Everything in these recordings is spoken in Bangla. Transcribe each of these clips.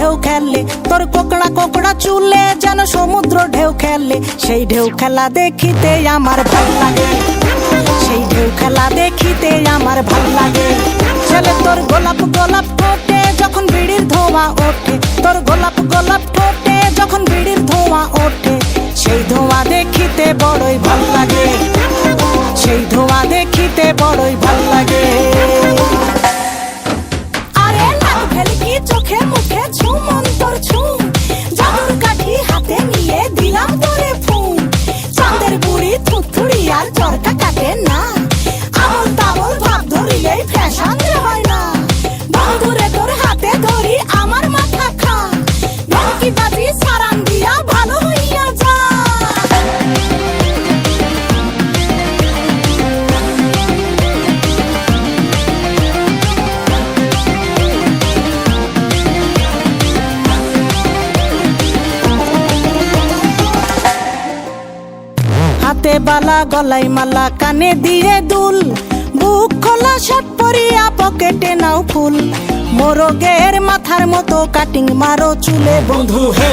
ঢেউ খেললে, তোর কোকড়া কোকড়া চুলে যেন সমুদ্র ঢেউ খেললে। সেই ঢেউ খেলা দেখিতে আমার ভাল লাগে, সেই ঢেউ খেলা দেখিতে আমার ভাল লাগে। ছেলে তোর গোলাপ গোলাপ ঠোঁটে যখন বিড়ির ধোঁয়া ওঠে, তোর গোলাপ গোলাপ ঠোঁটে যখন বিড়ির ধোঁয়া ওঠে। সেই ধোঁয়া দেখিতে বড়ই ভাল লাগে, সেই ধোঁয়া দেখিতে বড়ই ভাল লাগে। আরে লাল ভেলকি চোখে মুখে ঝুম অন্তর ঝুম, জাদুর কাঠি হাতে নিয়ে দিলাম তোরে ফুম। চাঁদের বুড়ি থুথুড়ি আর চরকা কাটে না, আমল তামল ভাব ধরিলেই ফ্যাশন হয় না। বন্ধুরে তোর হাতে ধরি আমার মাথা খা, ভেলকি বাজি সারান দিয়া ভালো হইয়া যা। হাতে বালা গলাই মালা কানে দিয়ে দুল, বুক খোলা শার্ট পরিয়া পকেটে নাও ফুল। মোরগের মাথার মতো কাটিং মারো চুলে বন্ধু হে।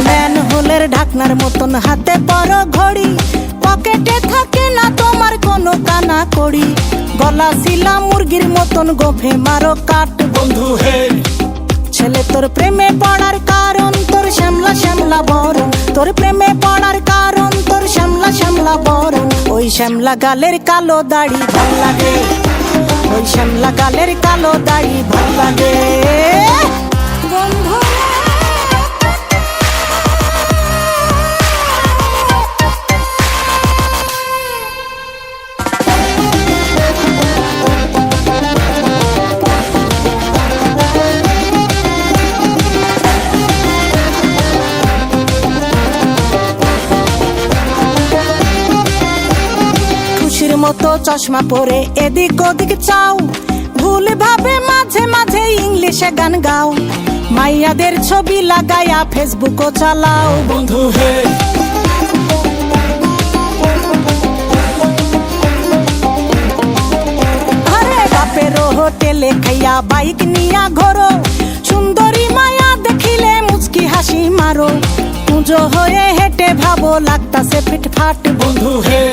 ম্যানহোলের ঢাকনার মতন হাতে বড় ঘড়ি, পকেটে থাকে না তোমার কোনো কানা কড়ি। গলা শিলা মুরগির মতন গোফে মারো কাট বন্ধু হে। ছেলে তোর প্রেমে পড়ার কারণ তোর শ্যামলা শ্যামলা বরণ, তোর প্রেমে পড়ার কারণ তোর শ্যামলা শ্যামলা বরণ। ওই শ্যামলা গালের কালো দাড়ি ভাল লাগে, ওই শ্যামলা গালের কালো দাড়ি ভাল লাগে বন্ধু। মতো চশমা পরে এদিক ওদিক চাও, ভুল ভাবে মাঝে মাঝে ইংলিশে গান গাও। মাইয়াদের ছবি লাগায়া ফেসবুকও চালাও বন্ধু হে। আরে বাপের হোটেলে খাইয়া বাইক নিয়া ঘোরো, সুন্দরী মায়া দেখিলে মুচকি হাসি মারো। পুজো হয়ে হেঁটে ভাবো লাগতাছে ফিটফাট বন্ধু হে।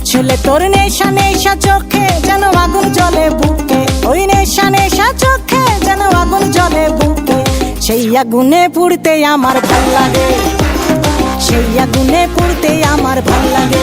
ছেলে তোর নেশা নেশা চোখে যেন আগুন জ্বলে বুকে, ওই নেশা নেশা চোখে যেন আগুন জ্বলে বুকে। সেই আগুনে পুড়তে আমার ভাল লাগে, সেই আগুনে পুড়তে আমার ভাল লাগে।